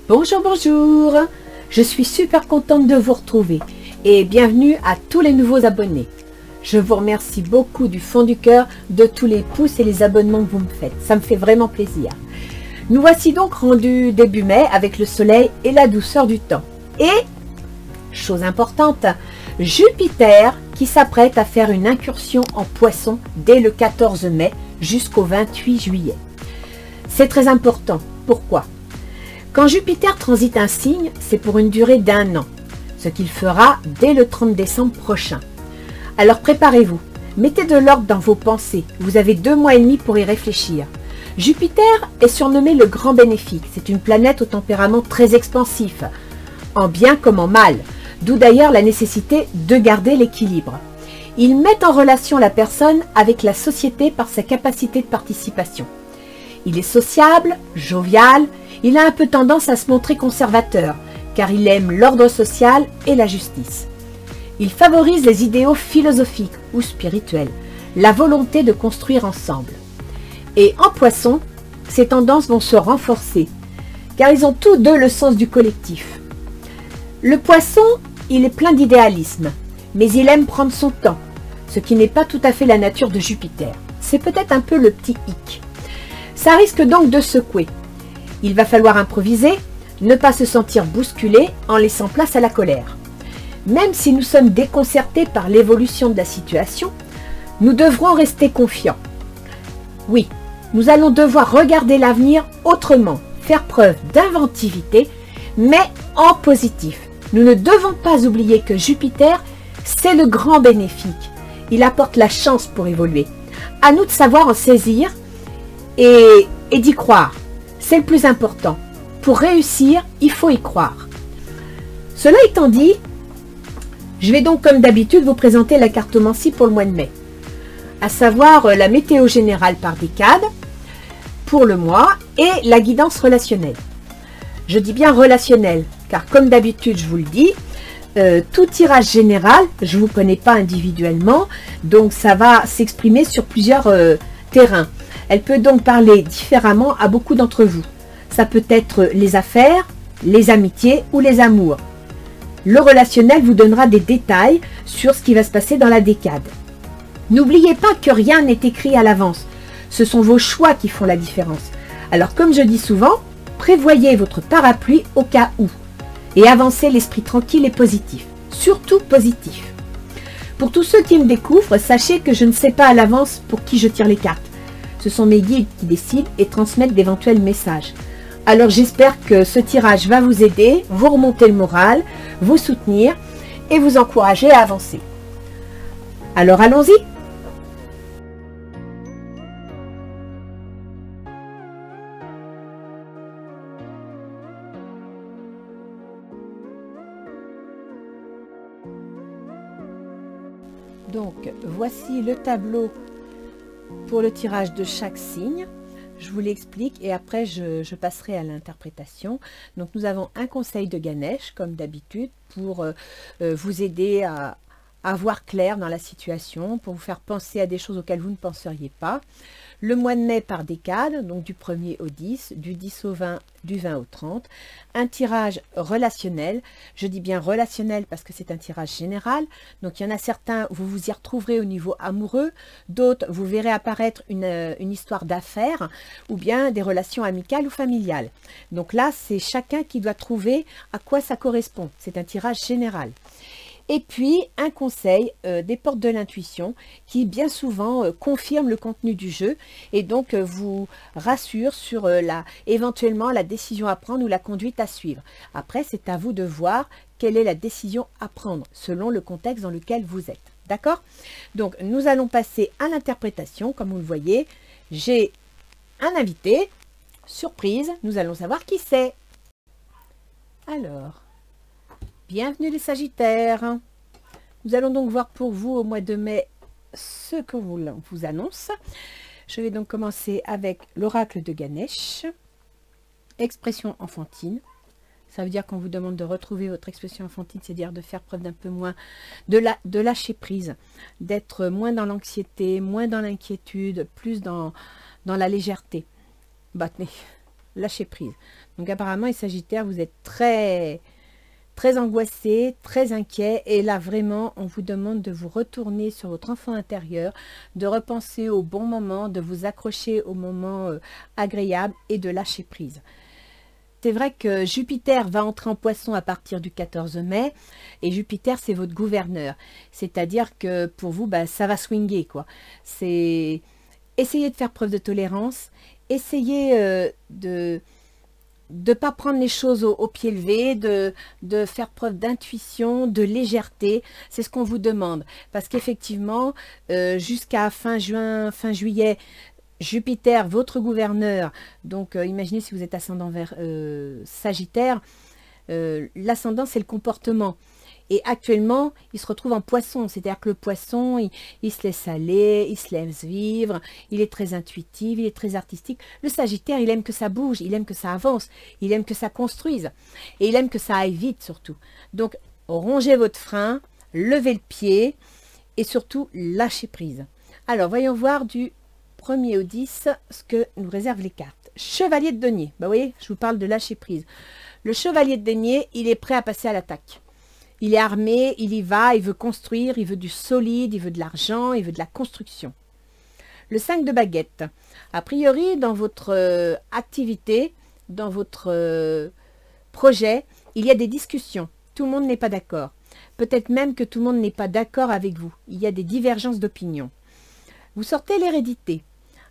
Bonjour, bonjour. Je suis super contente de vous retrouver et bienvenue à tous les nouveaux abonnés. Je vous remercie beaucoup du fond du cœur de tous les pouces et les abonnements que vous me faites. Ça me fait vraiment plaisir. Nous voici donc rendus début mai avec le soleil et la douceur du temps. Et, chose importante, Jupiter qui s'apprête à faire une incursion en Poisson dès le 14 mai jusqu'au 28 juillet. C'est très important. Pourquoi ? Quand Jupiter transite un signe, c'est pour une durée d'1 an, ce qu'il fera dès le 30 décembre prochain. Alors préparez-vous, mettez de l'ordre dans vos pensées, vous avez 2 mois et demi pour y réfléchir. Jupiter est surnommé le grand bénéfique, c'est une planète au tempérament très expansif, en bien comme en mal, d'où d'ailleurs la nécessité de garder l'équilibre. Il met en relation la personne avec la société par sa capacité de participation. Il est sociable, jovial, il a un peu tendance à se montrer conservateur, car il aime l'ordre social et la justice. Il favorise les idéaux philosophiques ou spirituels, la volonté de construire ensemble. Et en Poisson, ces tendances vont se renforcer, car ils ont tous deux le sens du collectif. Le Poisson, il est plein d'idéalisme, mais il aime prendre son temps, ce qui n'est pas tout à fait la nature de Jupiter. C'est peut-être un peu le petit hic. Ça risque donc de secouer. Il va falloir improviser, ne pas se sentir bousculé en laissant place à la colère. Même si nous sommes déconcertés par l'évolution de la situation, nous devrons rester confiants. Oui, nous allons devoir regarder l'avenir autrement, faire preuve d'inventivité, mais en positif. Nous ne devons pas oublier que Jupiter, c'est le grand bénéfique. Il apporte la chance pour évoluer. À nous de savoir en saisir et d'y croire. C'est le plus important. Pour réussir, il faut y croire. Cela étant dit, je vais donc comme d'habitude vous présenter la cartomancie pour le mois de mai, à savoir la météo générale par décade pour le mois et la guidance relationnelle. Je dis bien relationnelle, car comme d'habitude je vous le dis, tout tirage général, je ne vous connais pas individuellement, donc ça va s'exprimer sur plusieurs terrains. Elle peut donc parler différemment à beaucoup d'entre vous. Ça peut être les affaires, les amitiés ou les amours. Le relationnel vous donnera des détails sur ce qui va se passer dans la décade. N'oubliez pas que rien n'est écrit à l'avance. Ce sont vos choix qui font la différence. Alors comme je dis souvent, prévoyez votre parapluie au cas où. Et avancez l'esprit tranquille et positif. Surtout positif. Pour tous ceux qui me découvrent, sachez que je ne sais pas à l'avance pour qui je tire les cartes. Ce sont mes guides qui décident et transmettent d'éventuels messages. Alors j'espère que ce tirage va vous aider, vous remonter le moral, vous soutenir et vous encourager à avancer. Alors allons-y. Donc voici le tableau pour le tirage de chaque signe. Je vous l'explique et après je passerai à l'interprétation. Donc nous avons un conseil de Ganesh comme d'habitude pour vous aider à voir clair dans la situation, pour vous faire penser à des choses auxquelles vous ne penseriez pas. Le mois de mai par décade, donc du 1er au 10, du 10 au 20, du 20 au 30. Un tirage relationnel, je dis bien relationnel parce que c'est un tirage général. Donc il y en a certains, vous vous y retrouverez au niveau amoureux, d'autres, vous verrez apparaître une histoire d'affaires ou bien des relations amicales ou familiales. Donc là, c'est chacun qui doit trouver à quoi ça correspond. C'est un tirage général. Et puis, un conseil des portes de l'intuition qui bien souvent confirme le contenu du jeu et donc vous rassure sur éventuellement la décision à prendre ou la conduite à suivre. Après, c'est à vous de voir quelle est la décision à prendre selon le contexte dans lequel vous êtes. D'accord? Donc, nous allons passer à l'interprétation. Comme vous le voyez, j'ai un invité. Surprise, nous allons savoir qui c'est. Alors... bienvenue les Sagittaires. Nous allons donc voir pour vous au mois de mai ce que vous annonce. Je vais donc commencer avec l'oracle de Ganesh. Expression enfantine. Ça veut dire qu'on vous demande de retrouver votre expression enfantine, c'est-à-dire de faire preuve d'un peu moins de lâcher prise, d'être moins dans l'anxiété, moins dans l'inquiétude, plus dans la légèreté. Botany. lâcher prise. Donc apparemment, les Sagittaires, vous êtes très angoissé, très inquiet. Et là, vraiment, on vous demande de vous retourner sur votre enfant intérieur, de repenser au bon moment, de vous accrocher au moment agréable et de lâcher prise. C'est vrai que Jupiter va entrer en Poisson à partir du 14 mai. Et Jupiter, c'est votre gouverneur. C'est-à-dire que pour vous, bah, ça va swinguer, quoi. C'est... Essayez de faire preuve de tolérance. Essayez de ne pas prendre les choses au pied levé, de faire preuve d'intuition, de légèreté. C'est ce qu'on vous demande. Parce qu'effectivement, jusqu'à fin juin, fin juillet, Jupiter, votre gouverneur, donc imaginez si vous êtes ascendant vers Sagittaire, l'ascendant c'est le comportement. Et actuellement, il se retrouve en Poisson, c'est-à-dire que le Poisson, il se laisse aller, il se laisse vivre, il est très intuitif, il est très artistique. Le Sagittaire, il aime que ça bouge, il aime que ça avance, il aime que ça construise, et il aime que ça aille vite surtout. Donc, rongez votre frein, levez le pied, et surtout, lâchez prise. Alors, voyons voir du 1er au 10 ce que nous réservent les cartes. Chevalier de denier, bah, vous voyez, je vous parle de lâcher prise. Le chevalier de denier, il est prêt à passer à l'attaque. Il est armé, il y va, il veut construire, il veut du solide, il veut de l'argent, il veut de la construction. Le 5 de baguette. A priori, dans votre activité, dans votre projet, il y a des discussions. Tout le monde n'est pas d'accord. Peut-être même que tout le monde n'est pas d'accord avec vous. Il y a des divergences d'opinion. Vous sortez l'hérédité.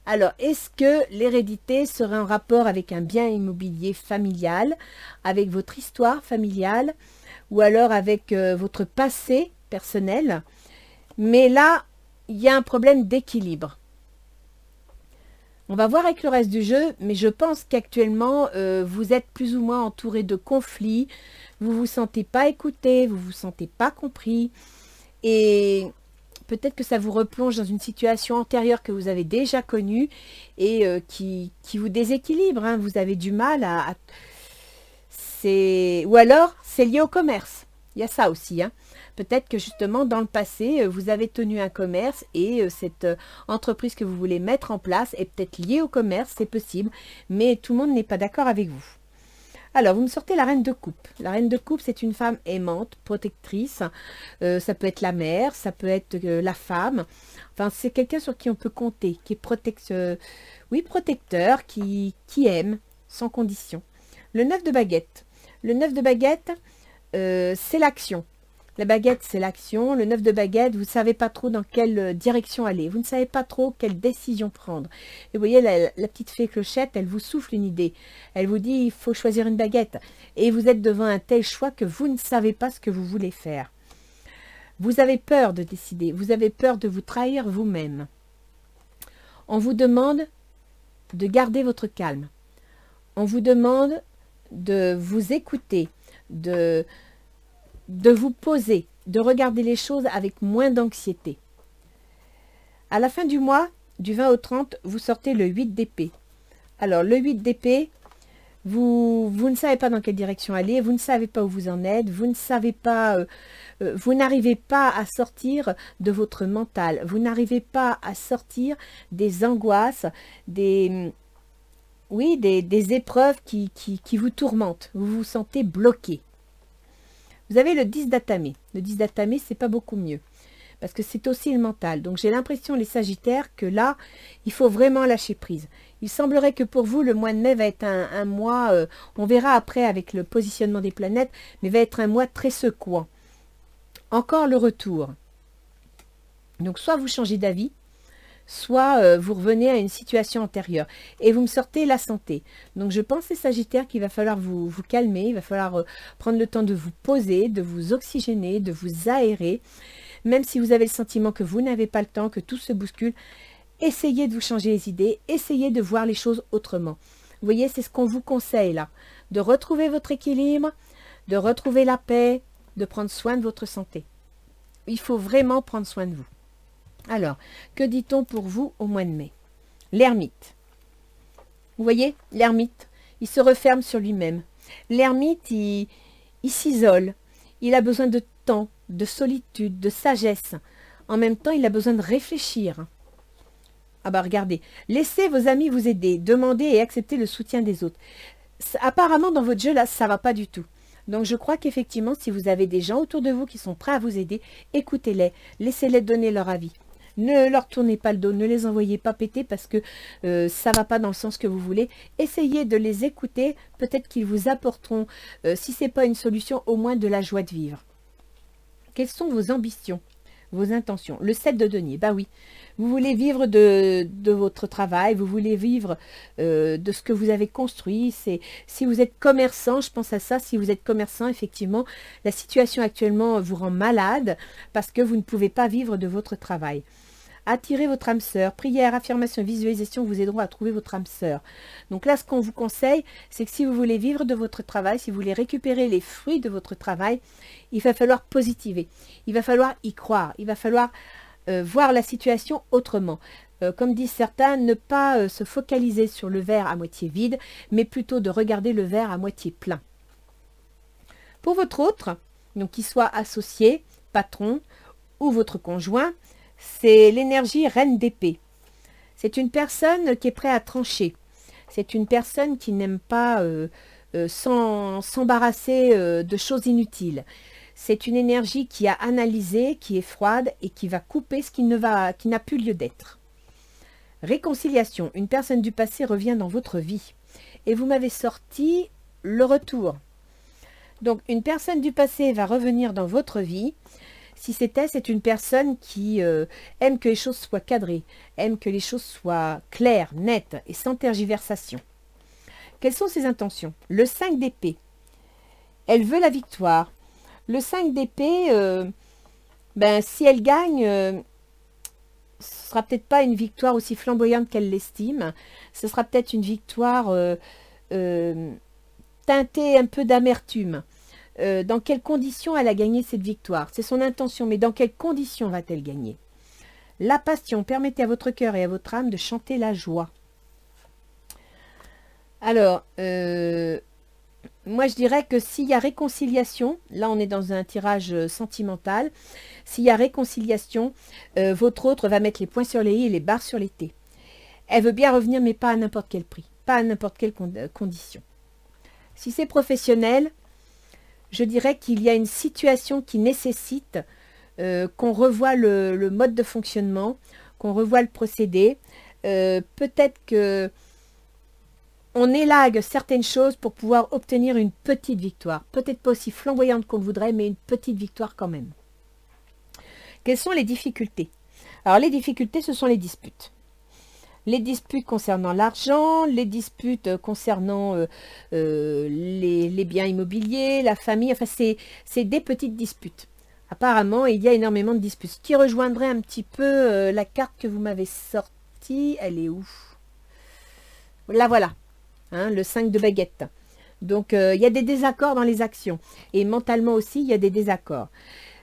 Alors, est-ce que l'hérédité serait en rapport avec un bien immobilier familial, avec votre histoire familiale, ou alors avec votre passé personnel? Mais là, il y a un problème d'équilibre. On va voir avec le reste du jeu, mais je pense qu'actuellement, vous êtes plus ou moins entouré de conflits, vous ne vous sentez pas écouté, vous ne vous sentez pas compris, et peut-être que ça vous replonge dans une situation antérieure que vous avez déjà connue et qui vous déséquilibre, hein. Vous avez du mal à... Ou alors, c'est lié au commerce. Il y a ça aussi, hein. Peut-être que justement, dans le passé, vous avez tenu un commerce et cette entreprise que vous voulez mettre en place est peut-être liée au commerce, c'est possible, mais tout le monde n'est pas d'accord avec vous. Alors, vous me sortez la reine de coupe. La reine de coupe, c'est une femme aimante, protectrice. Ça peut être la mère, ça peut être la femme. Enfin, c'est quelqu'un sur qui on peut compter, qui est protecteur, qui aime, sans condition. Le 9 de baguette. Le 9 de baguette, c'est l'action. La baguette, c'est l'action. Le 9 de baguette, vous ne savez pas trop dans quelle direction aller. Vous ne savez pas trop quelle décision prendre. Et vous voyez, la petite fée clochette, elle vous souffle une idée. Elle vous dit, il faut choisir une baguette. Et vous êtes devant un tel choix que vous ne savez pas ce que vous voulez faire. Vous avez peur de décider. Vous avez peur de vous trahir vous-même. On vous demande de garder votre calme. On vous demande de vous écouter, de vous poser, de regarder les choses avec moins d'anxiété. À la fin du mois, du 20 au 30, vous sortez le 8 d'épée. Alors, le 8 d'épée, vous ne savez pas dans quelle direction aller, vous ne savez pas où vous en êtes, vous ne savez pas, vous n'arrivez pas à sortir de votre mental, vous n'arrivez pas à sortir des angoisses, des épreuves qui vous tourmentent, vous vous sentez bloqué. Vous avez le 10 d'atamé. Le 10 d'atamé, c'est pas beaucoup mieux. Parce que c'est aussi le mental. Donc j'ai l'impression, les Sagittaires, que là, il faut vraiment lâcher prise. Il semblerait que pour vous, le mois de mai va être un mois, on verra après avec le positionnement des planètes, mais va être un mois très secouant. Encore le retour. Donc soit vous changez d'avis, soit vous revenez à une situation antérieure. Et vous me sortez la santé. Donc je pense, les Sagittaires, qu'il va falloir vous calmer, il va falloir prendre le temps de vous poser, de vous oxygéner, de vous aérer. Même si vous avez le sentiment que vous n'avez pas le temps, que tout se bouscule, essayez de vous changer les idées, essayez de voir les choses autrement. Vous voyez, c'est ce qu'on vous conseille là. De retrouver votre équilibre, de retrouver la paix, de prendre soin de votre santé. Il faut vraiment prendre soin de vous. Alors, que dit-on pour vous au mois de mai? L'ermite. Vous voyez, l'ermite, il se referme sur lui-même. L'ermite, il s'isole. Il a besoin de temps, de solitude, de sagesse. En même temps, il a besoin de réfléchir. Ah bah regardez, laissez vos amis vous aider, demandez et acceptez le soutien des autres. Apparemment, dans votre jeu, là, ça va pas du tout. Donc, je crois qu'effectivement, si vous avez des gens autour de vous qui sont prêts à vous aider, écoutez-les, laissez-les donner leur avis. Ne leur tournez pas le dos, ne les envoyez pas péter parce que ça ne va pas dans le sens que vous voulez. Essayez de les écouter, peut-être qu'ils vous apporteront, si ce n'est pas une solution, au moins de la joie de vivre. Quelles sont vos ambitions, vos intentions? Le 7 de denier, bah oui. Vous voulez vivre de votre travail, vous voulez vivre de ce que vous avez construit. Si vous êtes commerçant, je pense à ça, si vous êtes commerçant, effectivement, la situation actuellement vous rend malade parce que vous ne pouvez pas vivre de votre travail. Attirez votre âme sœur. Prière, affirmation, visualisation vous aideront à trouver votre âme sœur. Donc là, ce qu'on vous conseille, c'est que si vous voulez vivre de votre travail, si vous voulez récupérer les fruits de votre travail, il va falloir positiver. Il va falloir y croire. Il va falloir voir la situation autrement. Comme disent certains, ne pas se focaliser sur le verre à moitié vide, mais plutôt de regarder le verre à moitié plein. Pour votre autre, donc qu'il soit associé, patron ou votre conjoint, c'est l'énergie reine d'épée. C'est une personne qui est prête à trancher. C'est une personne qui n'aime pas s'embarrasser de choses inutiles. C'est une énergie qui a analysé, qui est froide et qui va couper ce qui n'a plus lieu d'être. Réconciliation. Une personne du passé revient dans votre vie. Et vous m'avez sorti le retour. Donc, une personne du passé va revenir dans votre vie. Si c'est une personne qui aime que les choses soient cadrées, aime que les choses soient claires, nettes et sans tergiversation. Quelles sont ses intentions? Le 5 d'épée. Elle veut la victoire. Le 5 d'épée, si elle gagne, ce ne sera peut-être pas une victoire aussi flamboyante qu'elle l'estime. Ce sera peut-être une victoire teintée un peu d'amertume. Dans quelles conditions elle a gagné cette victoire? C'est son intention, mais dans quelles conditions va-t-elle gagner? La passion. Permettez à votre cœur et à votre âme de chanter la joie. Alors, moi je dirais que s'il y a réconciliation, là on est dans un tirage sentimental, s'il y a réconciliation, votre autre va mettre les points sur les i et les barres sur les t. Elle veut bien revenir, mais pas à n'importe quel prix, pas à n'importe quelle condition. Si c'est professionnel, je dirais qu'il y a une situation qui nécessite qu'on revoie le mode de fonctionnement, qu'on revoie le procédé. Peut-être que on élague certaines choses pour pouvoir obtenir une petite victoire. Peut-être pas aussi flamboyante qu'on voudrait, mais une petite victoire quand même. Quelles sont les difficultés? Alors les difficultés, ce sont les disputes. Les disputes concernant l'argent, les disputes concernant les biens immobiliers, la famille, enfin c'est des petites disputes. Apparemment, il y a énormément de disputes. Ce qui rejoindrait un petit peu la carte que vous m'avez sortie, elle est où? La voilà, hein, le 5 de baguette. Donc, il y a des désaccords dans les actions. Et mentalement aussi, il y a des désaccords.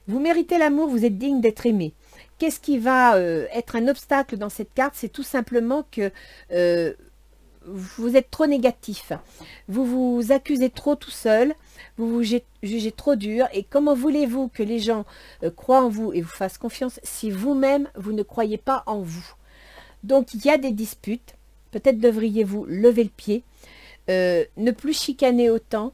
Vous méritez l'amour, vous êtes digne d'être aimé. Qu'est-ce qui va être un obstacle dans cette carte? C'est tout simplement que vous êtes trop négatif. Vous vous accusez trop tout seul. Vous vous jugez trop dur. Et comment voulez-vous que les gens croient en vous et vous fassent confiance si vous-même, vous ne croyez pas en vous? Donc, il y a des disputes. Peut-être devriez-vous lever le pied. Ne plus chicaner autant.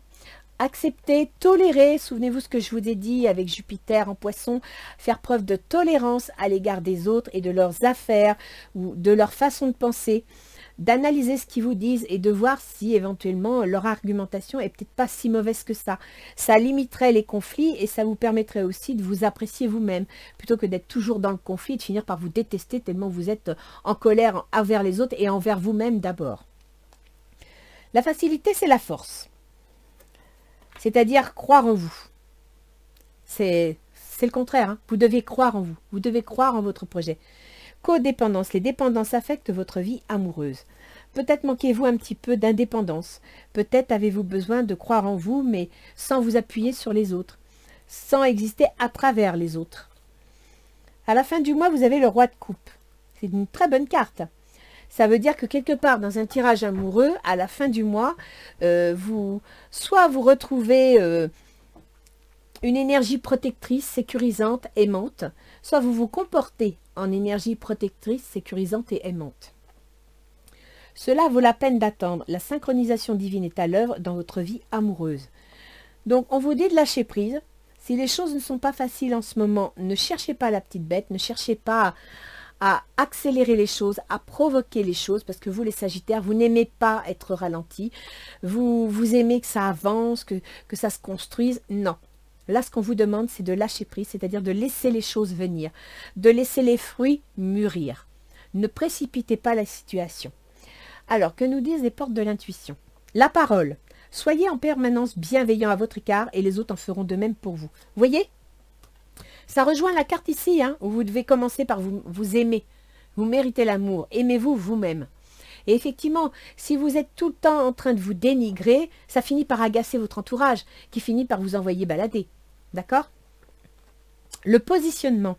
Accepter, tolérer, souvenez-vous ce que je vous ai dit avec Jupiter en poisson, faire preuve de tolérance à l'égard des autres et de leurs affaires ou de leur façon de penser, d'analyser ce qu'ils vous disent et de voir si éventuellement leur argumentation est peut-être pas si mauvaise que ça. Ça limiterait les conflits et ça vous permettrait aussi de vous apprécier vous-même, plutôt que d'être toujours dans le conflit et de finir par vous détester tellement vous êtes en colère envers les autres et envers vous-même d'abord. La facilité, c'est la force. C'est-à-dire croire en vous. C'est le contraire. Hein. Vous devez croire en vous. Vous devez croire en votre projet. Codépendance. Les dépendances affectent votre vie amoureuse. Peut-être manquez-vous un petit peu d'indépendance. Peut-être avez-vous besoin de croire en vous, mais sans vous appuyer sur les autres. Sans exister à travers les autres. À la fin du mois, vous avez le roi de coupe. C'est une très bonne carte. Ça veut dire que quelque part dans un tirage amoureux, à la fin du mois, soit vous retrouvez une énergie protectrice, sécurisante, aimante, soit vous vous comportez en énergie protectrice, sécurisante et aimante. Cela vaut la peine d'attendre. La synchronisation divine est à l'œuvre dans votre vie amoureuse. Donc, on vous dit de lâcher prise. Si les choses ne sont pas faciles en ce moment, ne cherchez pas la petite bête, ne cherchez pas à accélérer les choses, à provoquer les choses, parce que vous, les Sagittaires, vous n'aimez pas être ralenti. Vous aimez que ça avance, que ça se construise. Non. Là, ce qu'on vous demande, c'est de lâcher prise, c'est-à-dire de laisser les choses venir, de laisser les fruits mûrir. Ne précipitez pas la situation. Alors, que nous disent les portes de l'intuition? La parole. Soyez en permanence bienveillant à votre égard et les autres en feront de même pour vous. Voyez? Ça rejoint la carte ici, hein, où vous devez commencer par vous aimer. Vous méritez l'amour. Aimez-vous vous-même. Et effectivement, si vous êtes tout le temps en train de vous dénigrer, ça finit par agacer votre entourage, qui finit par vous envoyer balader. D'accord? Le positionnement.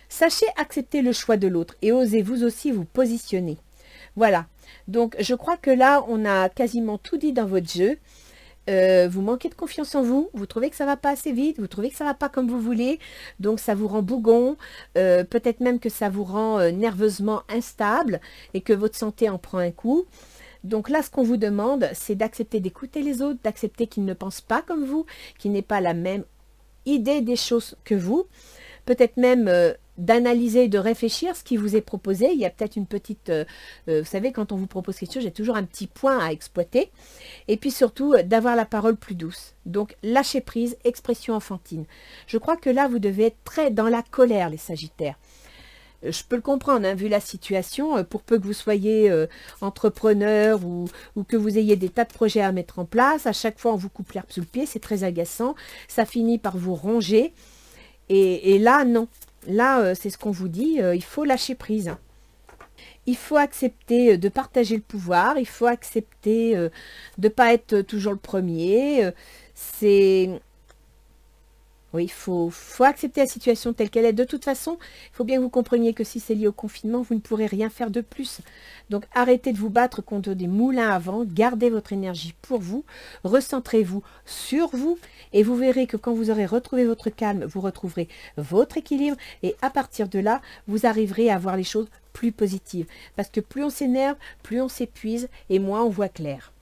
Sachez accepter le choix de l'autre et osez vous aussi vous positionner. Voilà. Donc, je crois que là, on a quasiment tout dit dans votre jeu. Vous manquez de confiance en vous, vous trouvez que ça ne va pas assez vite, vous trouvez que ça ne va pas comme vous voulez, donc ça vous rend bougon, peut-être même que ça vous rend nerveusement instable et que votre santé en prend un coup. Donc là, ce qu'on vous demande, c'est d'accepter d'écouter les autres, d'accepter qu'ils ne pensent pas comme vous, qu'ils n'aient pas la même idée des choses que vous, peut-être même d'analyser, de réfléchir ce qui vous est proposé. Il y a peut-être une petite, vous savez, quand on vous propose quelque chose, il y a toujours un petit point à exploiter. Et puis surtout, d'avoir la parole plus douce. Donc, lâcher prise, expression enfantine. Je crois que là, vous devez être très dans la colère, les Sagittaires. Je peux le comprendre, hein, vu la situation, pour peu que vous soyez entrepreneur ou que vous ayez des tas de projets à mettre en place, à chaque fois on vous coupe l'herbe sous le pied, c'est très agaçant, ça finit par vous ronger. Et là, non. Là, c'est ce qu'on vous dit, il faut lâcher prise. Il faut accepter de partager le pouvoir, il faut accepter de ne pas être toujours le premier. Oui, il faut accepter la situation telle qu'elle est. De toute façon, il faut bien que vous compreniez que si c'est lié au confinement, vous ne pourrez rien faire de plus. Donc, arrêtez de vous battre contre des moulins à vent. Gardez votre énergie pour vous. Recentrez-vous sur vous. Et vous verrez que quand vous aurez retrouvé votre calme, vous retrouverez votre équilibre. Et à partir de là, vous arriverez à voir les choses plus positives. Parce que plus on s'énerve, plus on s'épuise et moins on voit clair.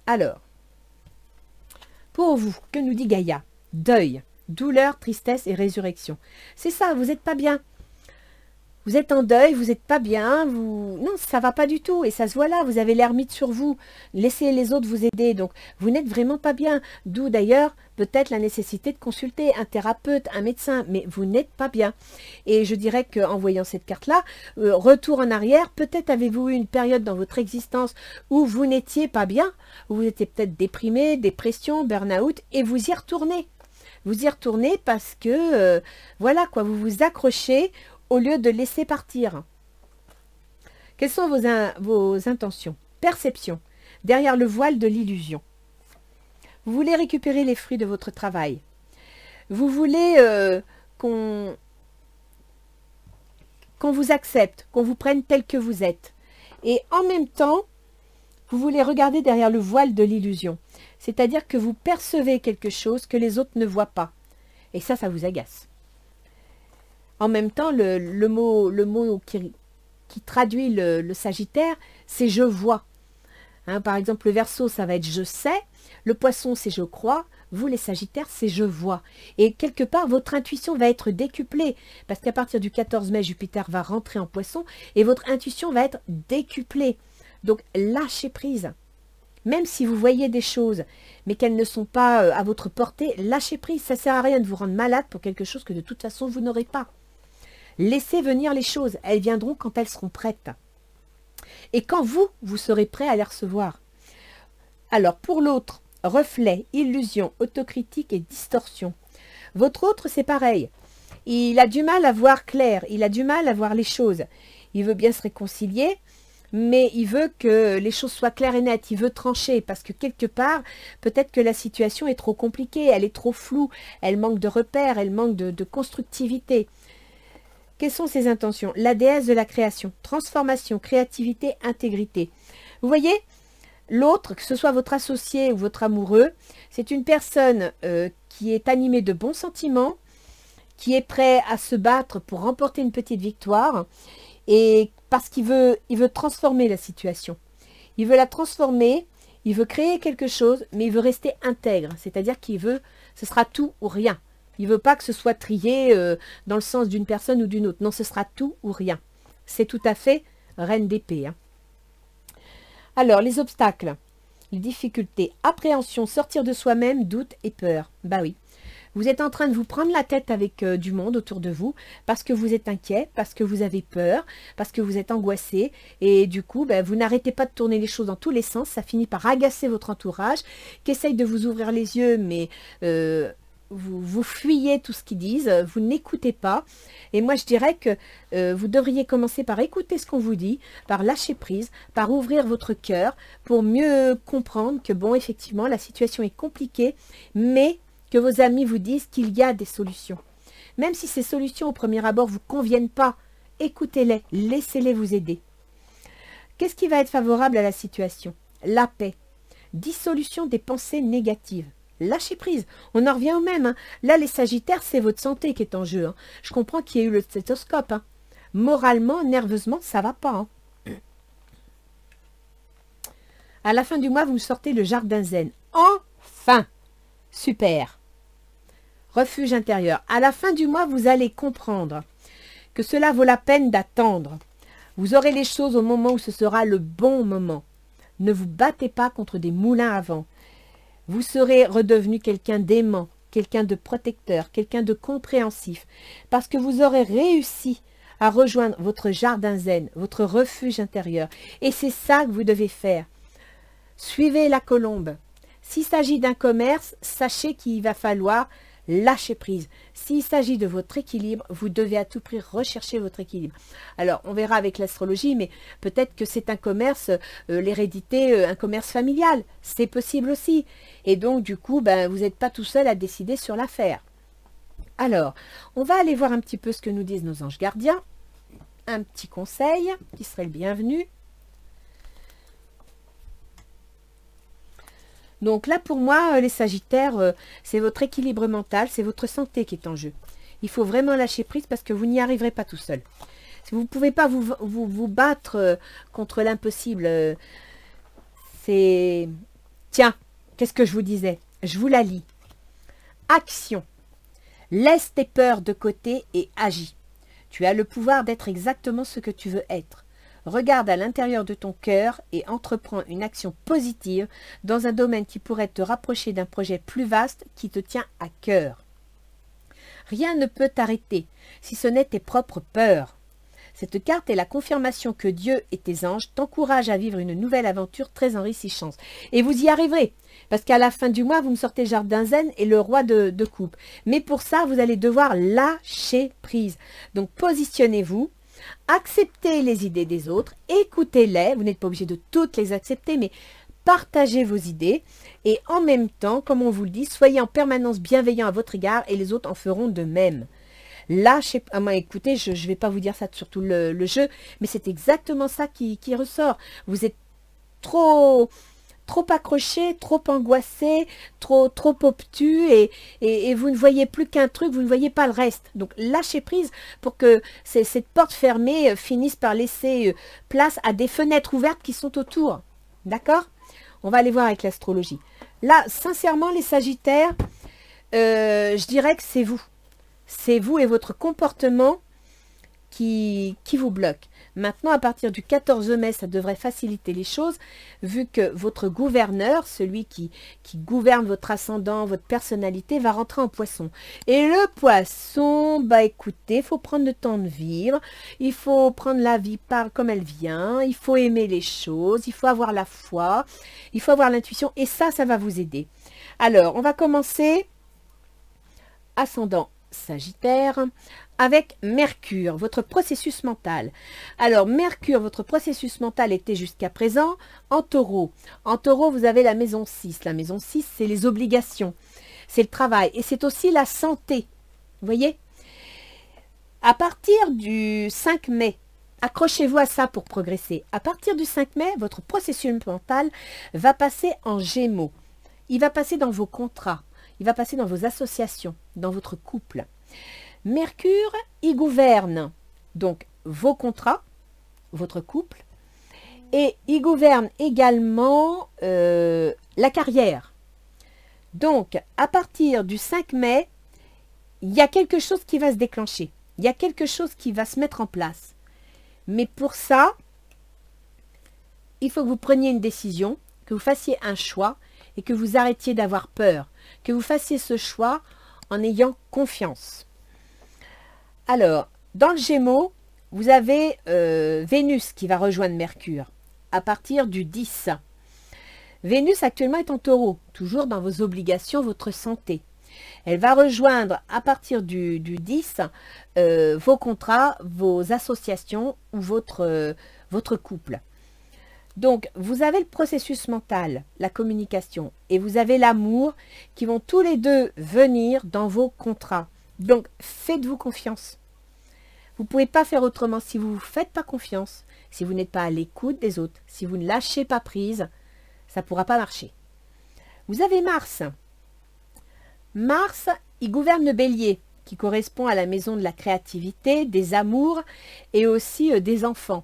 Alors, pour vous, que nous dit Gaïa? Deuil. Douleur, tristesse et résurrection. C'est ça, vous n'êtes pas bien. Vous êtes en deuil, vous n'êtes pas bien. Non, ça ne va pas du tout. Et ça se voit là, vous avez l'ermite sur vous. Laissez les autres vous aider. Donc, vous n'êtes vraiment pas bien. D'où d'ailleurs, peut-être la nécessité de consulter un thérapeute, un médecin. Mais vous n'êtes pas bien. Et je dirais qu'en voyant cette carte-là, retour en arrière, peut-être avez-vous eu une période dans votre existence où vous n'étiez pas bien, où vous étiez peut-être déprimé, dépression, burn-out, et vous y retournez. Vous y retournez parce que, voilà quoi, vous vous accrochez au lieu de laisser partir. Quelles sont vos intentions? Perception. Derrière le voile de l'illusion. Vous voulez récupérer les fruits de votre travail. Vous voulez qu'on vous accepte, qu'on vous prenne tel que vous êtes. Et en même temps, vous voulez regarder derrière le voile de l'illusion. C'est-à-dire que vous percevez quelque chose que les autres ne voient pas. Et ça vous agace. En même temps, le mot qui traduit le Sagittaire, c'est « je vois ». Hein, par exemple, le Verseau, ça va être « je sais ». Le Poisson, c'est « je crois ». Vous, les Sagittaires, c'est « je vois ». Et quelque part, votre intuition va être décuplée. Parce qu'à partir du 14 mai, Jupiter va rentrer en Poisson et votre intuition va être décuplée. Donc, lâchez prise. Même si vous voyez des choses, mais qu'elles ne sont pas à votre portée, lâchez prise. Ça ne sert à rien de vous rendre malade pour quelque chose que de toute façon, vous n'aurez pas. Laissez venir les choses. Elles viendront quand elles seront prêtes. Et quand vous serez prêt à les recevoir. Alors, pour l'autre, reflet, illusion, autocritique et distorsion. Votre autre, c'est pareil. Il a du mal à voir clair. Il a du mal à voir les choses. Il veut bien se réconcilier, mais il veut que les choses soient claires et nettes, il veut trancher, parce que quelque part, peut-être que la situation est trop compliquée, elle est trop floue, elle manque de repères, elle manque de constructivité. Quelles sont ses intentions? La déesse de la création, transformation, créativité, intégrité. Vous voyez, l'autre, que ce soit votre associé ou votre amoureux, c'est une personne qui est animé de bons sentiments, qui est prêt à se battre pour remporter une petite victoire, et parce qu'il veut transformer la situation. Il veut la transformer, il veut créer quelque chose, mais il veut rester intègre, c'est-à-dire qu'il veut, ce sera tout ou rien. Il ne veut pas que ce soit trié dans le sens d'une personne ou d'une autre. Non, ce sera tout ou rien. C'est tout à fait reine d'épée. Hein. Alors, les obstacles, les difficultés, appréhension, sortir de soi-même, doute et peur. Bah oui. Vous êtes en train de vous prendre la tête avec du monde autour de vous parce que vous êtes inquiet, parce que vous avez peur, parce que vous êtes angoissé. Et du coup, ben, vous n'arrêtez pas de tourner les choses dans tous les sens. Ça finit par agacer votre entourage qui essaye de vous ouvrir les yeux, mais vous fuyez tout ce qu'ils disent, vous n'écoutez pas. Et moi, je dirais que vous devriez commencer par écouter ce qu'on vous dit, par lâcher prise, par ouvrir votre cœur pour mieux comprendre que, bon, effectivement, la situation est compliquée, mais que vos amis vous disent qu'il y a des solutions. Même si ces solutions, au premier abord, ne vous conviennent pas, écoutez-les, laissez-les vous aider. Qu'est-ce qui va être favorable à la situation? La paix. Dissolution des pensées négatives. Lâchez prise, on en revient au même. Hein. Là, les Sagittaires, c'est votre santé qui est en jeu. Hein. Je comprends qu'il y ait eu le stéthoscope. Hein. Moralement, nerveusement, ça va pas. Hein. À la fin du mois, vous me sortez le jardin zen. Enfin! Super! Refuge intérieur. À la fin du mois, vous allez comprendre que cela vaut la peine d'attendre. Vous aurez les choses au moment où ce sera le bon moment. Ne vous battez pas contre des moulins à vent. Vous serez redevenu quelqu'un d'aimant, quelqu'un de protecteur, quelqu'un de compréhensif, parce que vous aurez réussi à rejoindre votre jardin zen, votre refuge intérieur. Et c'est ça que vous devez faire. Suivez la colombe. S'il s'agit d'un commerce, sachez qu'il va falloir lâcher prise. S'il s'agit de votre équilibre, vous devez à tout prix rechercher votre équilibre. Alors, on verra avec l'astrologie, mais peut-être que c'est un commerce, l'hérédité, un commerce familial. C'est possible aussi. Et donc, du coup, ben, vous n'êtes pas tout seul à décider sur l'affaire. Alors, on va aller voir un petit peu ce que nous disent nos anges gardiens. Un petit conseil qui serait le bienvenu. Donc là, pour moi, les Sagittaires, c'est votre équilibre mental, c'est votre santé qui est en jeu. Il faut vraiment lâcher prise parce que vous n'y arriverez pas tout seul. Vous ne pouvez pas vous battre contre l'impossible. C'est... Tiens, qu'est-ce que je vous disais? Je vous la lis. Action. Laisse tes peurs de côté et agis. Tu as le pouvoir d'être exactement ce que tu veux être. Regarde à l'intérieur de ton cœur et entreprends une action positive dans un domaine qui pourrait te rapprocher d'un projet plus vaste qui te tient à cœur. Rien ne peut t'arrêter, si ce n'est tes propres peurs. Cette carte est la confirmation que Dieu et tes anges t'encouragent à vivre une nouvelle aventure très enrichissante. Et vous y arriverez, parce qu'à la fin du mois, vous me sortez le jardin zen et le roi de coupe. Mais pour ça, vous allez devoir lâcher prise. Donc positionnez-vous. Acceptez les idées des autres, écoutez-les, vous n'êtes pas obligé de toutes les accepter, mais partagez vos idées et en même temps, comme on vous le dit, soyez en permanence bienveillant à votre égard et les autres en feront de même. Là, écoutez, je ne vais pas vous dire ça sur tout le jeu, mais c'est exactement ça qui ressort. Vous êtes trop accroché, trop angoissé, trop obtus et vous ne voyez plus qu'un truc, vous ne voyez pas le reste. Donc lâchez prise pour que cette porte fermée finisse par laisser place à des fenêtres ouvertes qui sont autour. D'accord? On va aller voir avec l'astrologie. Là, sincèrement, les Sagittaires, je dirais que c'est vous. C'est vous et votre comportement qui vous bloque. Maintenant, à partir du 14 mai, ça devrait faciliter les choses, vu que votre gouverneur, celui qui gouverne votre ascendant, votre personnalité, va rentrer en poisson. Et le poisson, bah écoutez, il faut prendre le temps de vivre, il faut prendre la vie comme elle vient, il faut aimer les choses, il faut avoir la foi, il faut avoir l'intuition, et ça va vous aider. Alors, on va commencer, ascendant Sagittaire, avec Mercure, votre processus mental. Alors, Mercure, votre processus mental était jusqu'à présent en Taureau. En Taureau, vous avez la maison 6. La maison 6, c'est les obligations, c'est le travail et c'est aussi la santé. Vous voyez? À partir du 5 mai, accrochez-vous à ça pour progresser. À partir du 5 mai, votre processus mental va passer en Gémeaux. Il va passer dans vos contrats. il va passer dans vos associations, dans votre couple. Mercure, il gouverne donc vos contrats, votre couple, et il gouverne également la carrière. Donc, à partir du 5 mai, il y a quelque chose qui va se déclencher. Il y a quelque chose qui va se mettre en place. Mais pour ça, il faut que vous preniez une décision, que vous fassiez un choix et que vous arrêtiez d'avoir peur. Que vous fassiez ce choix en ayant confiance. Alors, dans le Gémeaux, vous avez Vénus qui va rejoindre Mercure à partir du 10. Vénus actuellement est en Taureau, toujours dans vos obligations, votre santé. Elle va rejoindre à partir du 10 vos contrats, vos associations ou votre couple. Donc, vous avez le processus mental, la communication, et vous avez l'amour qui vont tous les deux venir dans vos contrats. Donc, faites-vous confiance. Vous ne pouvez pas faire autrement si vous ne vous faites pas confiance, si vous n'êtes pas à l'écoute des autres, si vous ne lâchez pas prise, ça ne pourra pas marcher. Vous avez Mars. Mars, il gouverne le Bélier, qui correspond à la maison de la créativité, des amours et aussi des enfants.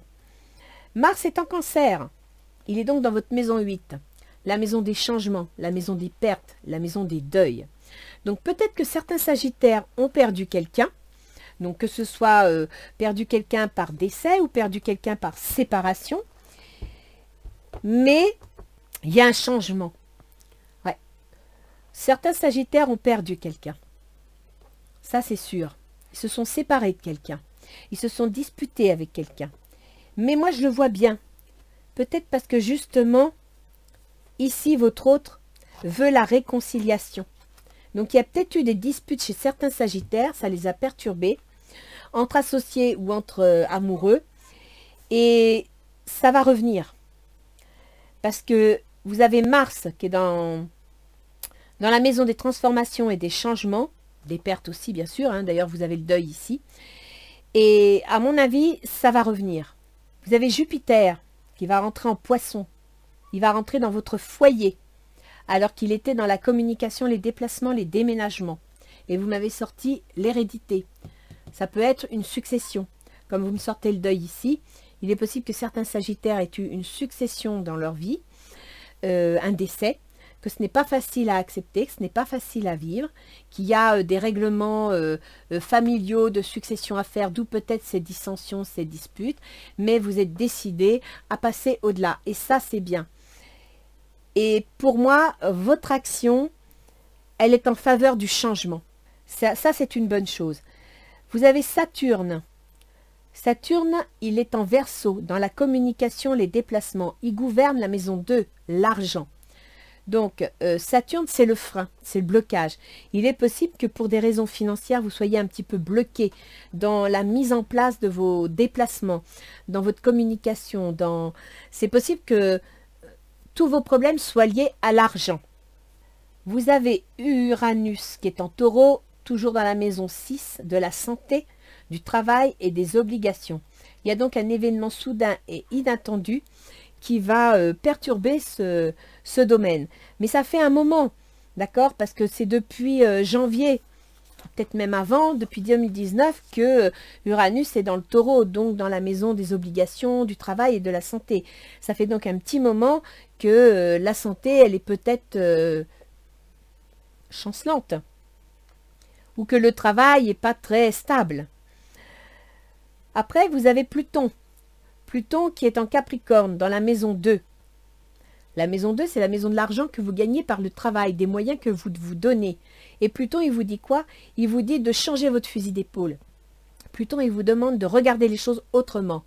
Mars est en Cancer. Il est donc dans votre maison 8, la maison des changements, la maison des pertes, la maison des deuils. Donc peut-être que certains Sagittaires ont perdu quelqu'un, donc que ce soit perdu quelqu'un par décès ou perdu quelqu'un par séparation, mais il y a un changement. Ouais. Certains Sagittaires ont perdu quelqu'un, ça c'est sûr. Ils se sont séparés de quelqu'un, ils se sont disputés avec quelqu'un. Mais moi je le vois bien. Peut-être parce que justement, ici, votre autre veut la réconciliation. Donc, il y a peut-être eu des disputes chez certains Sagittaires, ça les a perturbés, entre associés ou entre amoureux. Et ça va revenir. Parce que vous avez Mars qui est dans la maison des transformations et des changements, des pertes aussi, bien sûr. Hein, d'ailleurs, vous avez le deuil ici. Et à mon avis, ça va revenir. Vous avez Jupiter qui va rentrer en Poisson. Il va rentrer dans votre foyer, alors qu'il était dans la communication, les déplacements, les déménagements. Et vous m'avez sorti l'hérédité. Ça peut être une succession. Comme vous me sortez le deuil ici, il est possible que certains Sagittaires aient eu une succession dans leur vie, un décès, que ce n'est pas facile à accepter, que ce n'est pas facile à vivre, qu'il y a des règlements familiaux de succession à faire, d'où peut-être ces dissensions, ces disputes, mais vous êtes décidé à passer au-delà. Et ça, c'est bien. Et pour moi, votre action, elle est en faveur du changement. Ça c'est une bonne chose. Vous avez Saturne. Saturne, il est en Verseau, dans la communication, les déplacements. Il gouverne la maison 2, l'argent. Donc, Saturne, c'est le frein, c'est le blocage. Il est possible que pour des raisons financières, vous soyez un petit peu bloqué dans la mise en place de vos déplacements, dans votre communication. C'est possible que tous vos problèmes soient liés à l'argent. Vous avez Uranus qui est en Taureau, toujours dans la maison 6, de la santé, du travail et des obligations. Il y a donc un événement soudain et inattendu qui va perturber ce domaine. Mais ça fait un moment, d'accord? Parce que c'est depuis janvier, peut-être même avant, depuis 2019, que Uranus est dans le Taureau, donc dans la maison des obligations, du travail et de la santé. Ça fait donc un petit moment que la santé, elle est peut-être chancelante, ou que le travail n'est pas très stable. Après, vous avez Pluton. Pluton qui est en Capricorne, dans la maison 2. La maison 2, c'est la maison de l'argent que vous gagnez par le travail, des moyens que vous vous donnez. Et Pluton, il vous dit quoi? Il vous dit de changer votre fusil d'épaule. Pluton, il vous demande de regarder les choses autrement.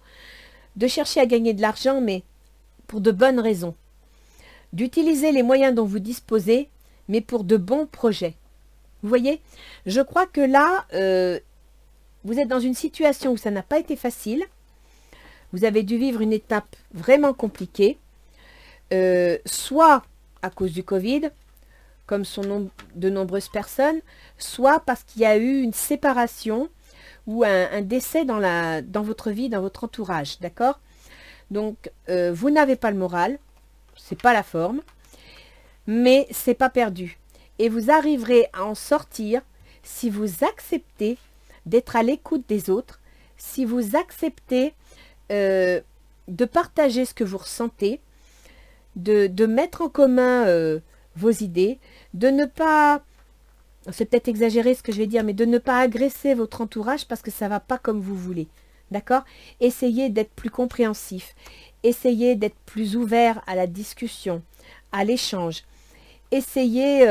De chercher à gagner de l'argent, mais pour de bonnes raisons. D'utiliser les moyens dont vous disposez, mais pour de bons projets. Vous voyez? Je crois que là, vous êtes dans une situation où ça n'a pas été facile. Vous avez dû vivre une étape vraiment compliquée, soit à cause du Covid, comme sont de nombreuses personnes, soit parce qu'il y a eu une séparation ou un décès dans votre vie, dans votre entourage, d'accord? Donc, vous n'avez pas le moral, c'est pas la forme, mais c'est pas perdu. Et vous arriverez à en sortir si vous acceptez d'être à l'écoute des autres, si vous acceptez de partager ce que vous ressentez, de mettre en commun vos idées, de ne pas, c'est peut-être exagéré ce que je vais dire, mais de ne pas agresser votre entourage parce que ça ne va pas comme vous voulez. D'accord? Essayez d'être plus compréhensif. Essayez d'être plus ouvert à la discussion, à l'échange. Essayez...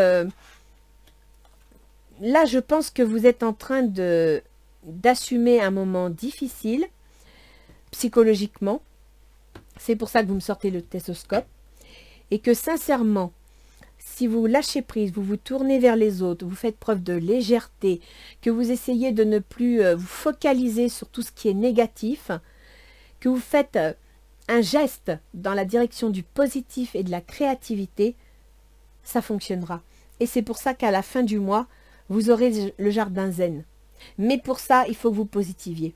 là, je pense que vous êtes en train d'assumer un moment difficile, psychologiquement. C'est pour ça que vous me sortez le testoscope. Et que sincèrement, si vous lâchez prise, vous vous tournez vers les autres, vous faites preuve de légèreté, que vous essayez de ne plus vous focaliser sur tout ce qui est négatif, que vous faites un geste dans la direction du positif et de la créativité, ça fonctionnera. Et c'est pour ça qu'à la fin du mois, vous aurez le jardin zen. Mais pour ça, il faut que vous positiviez.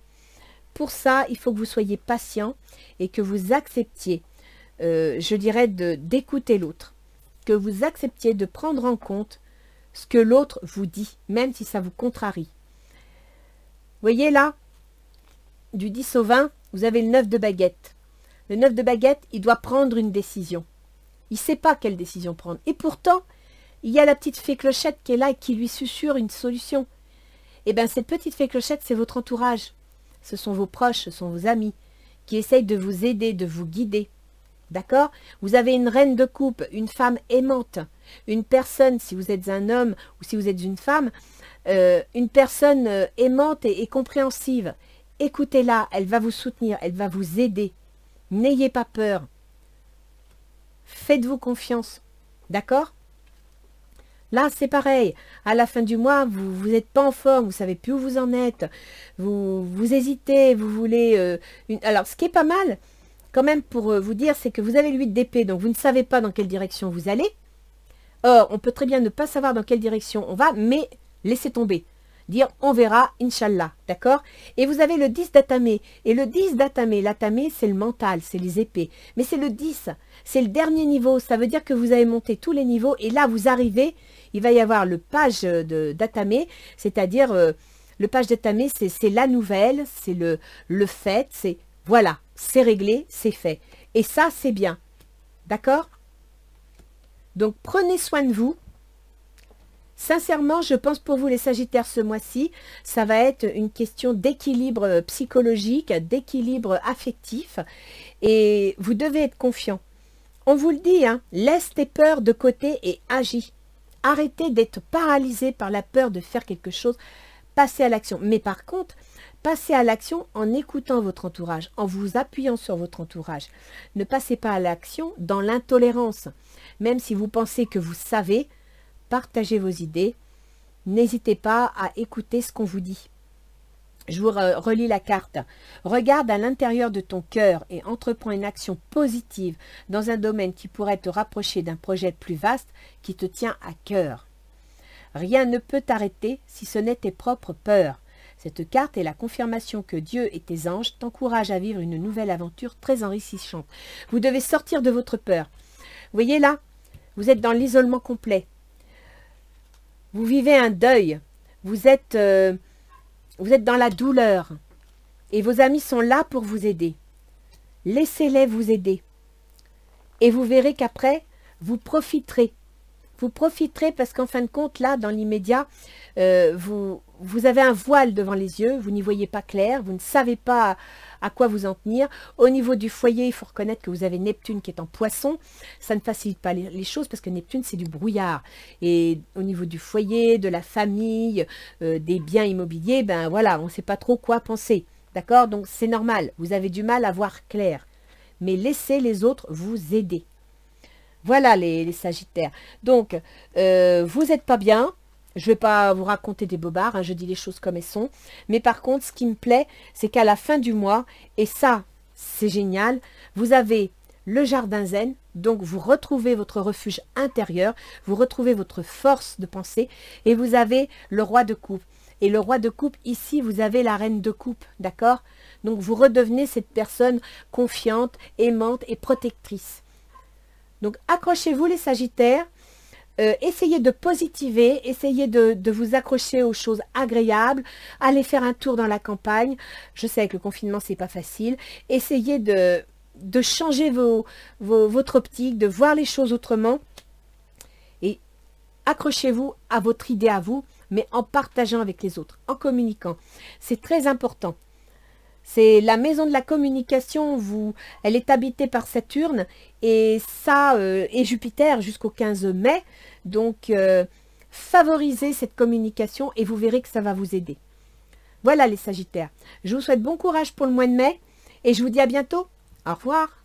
Pour ça, il faut que vous soyez patient et que vous acceptiez, je dirais, d'écouter l'autre. Que vous acceptiez de prendre en compte ce que l'autre vous dit, même si ça vous contrarie. Vous voyez là, du 10 au 20, vous avez le 9 de baguette. Le 9 de baguette, il doit prendre une décision. Il ne sait pas quelle décision prendre. Et pourtant, il y a la petite fée clochette qui est là et qui lui susurre une solution. Et bien, cette petite fée clochette, c'est votre entourage. Ce sont vos proches, ce sont vos amis qui essayent de vous aider, de vous guider. D'accord? Vous avez une reine de coupe, une femme aimante, une personne, si vous êtes un homme ou si vous êtes une femme, une personne aimante et compréhensive. Écoutez-la, elle va vous soutenir, elle va vous aider. N'ayez pas peur. Faites-vous confiance. D'accord? Là, c'est pareil. À la fin du mois, vous n'êtes pas en forme, vous ne savez plus où vous en êtes. Vous hésitez, vous voulez... Alors, ce qui est pas mal, quand même, pour vous dire, c'est que vous avez l'8 d'épée, donc vous ne savez pas dans quelle direction vous allez. Or, on peut très bien ne pas savoir dans quelle direction on va, mais laissez tomber. Dire, on verra, Inch'Allah, d'accord? Et vous avez le 10 d'atamé. Et le 10 d'atamé, l'atamé, c'est le mental, c'est les épées. Mais c'est le 10, c'est le dernier niveau. Ça veut dire que vous avez monté tous les niveaux. Et là, vous arrivez, il va y avoir le page d'atamé, c'est-à-dire, le page d'atamé, c'est la nouvelle, c'est le fait, c'est, voilà, c'est réglé, c'est fait. Et ça, c'est bien. D'accord? Donc, prenez soin de vous. Sincèrement, je pense pour vous les Sagittaires ce mois-ci, ça va être une question d'équilibre psychologique, d'équilibre affectif et vous devez être confiant. On vous le dit, hein, laisse tes peurs de côté et agis. Arrêtez d'être paralysé par la peur de faire quelque chose, passez à l'action. Mais par contre, passez à l'action en écoutant votre entourage, en vous appuyant sur votre entourage. Ne passez pas à l'action dans l'intolérance. Même si vous pensez que vous savez, partagez vos idées. N'hésitez pas à écouter ce qu'on vous dit. Je vous relis la carte. Regarde à l'intérieur de ton cœur et entreprends une action positive dans un domaine qui pourrait te rapprocher d'un projet plus vaste qui te tient à cœur. Rien ne peut t'arrêter si ce n'est tes propres peurs. Cette carte est la confirmation que Dieu et tes anges t'encouragent à vivre une nouvelle aventure très enrichissante. Vous devez sortir de votre peur. Vous voyez là, vous êtes dans l'isolement complet. Vous vivez un deuil, vous êtes dans la douleur et vos amis sont là pour vous aider. Laissez-les vous aider et vous verrez qu'après, vous profiterez. Vous profiterez parce qu'en fin de compte, là, dans l'immédiat, vous avez un voile devant les yeux, vous n'y voyez pas clair, vous ne savez pas à quoi vous en tenir. Au niveau du foyer, il faut reconnaître que vous avez Neptune qui est en poisson. Ça ne facilite pas les choses parce que Neptune, c'est du brouillard. Et au niveau du foyer, de la famille, des biens immobiliers, ben voilà, on ne sait pas trop quoi penser. D'accord? Donc c'est normal, vous avez du mal à voir clair. Mais laissez les autres vous aider. Voilà les Sagittaires. Donc, vous n'êtes pas bien. Je ne vais pas vous raconter des bobards, hein, je dis les choses comme elles sont. Mais par contre, ce qui me plaît, c'est qu'à la fin du mois, et ça, c'est génial, vous avez le jardin zen, donc vous retrouvez votre refuge intérieur, vous retrouvez votre force de pensée, et vous avez le roi de coupe. Et le roi de coupe, ici, vous avez la reine de coupe, d'accord? Donc, vous redevenez cette personne confiante, aimante et protectrice. Donc, accrochez-vous les Sagittaires. essayez de positiver, essayez de vous accrocher aux choses agréables, allez faire un tour dans la campagne. Je sais que le confinement, c'est pas facile. Essayez de changer votre optique, de voir les choses autrement. Et accrochez-vous à votre idée à vous, mais en partageant avec les autres, en communiquant. C'est très important. C'est la maison de la communication, elle est habitée par Saturne et ça et Jupiter jusqu'au 15 mai. Donc, favorisez cette communication et vous verrez que ça va vous aider. Voilà les Sagittaires. Je vous souhaite bon courage pour le mois de mai et je vous dis à bientôt. Au revoir.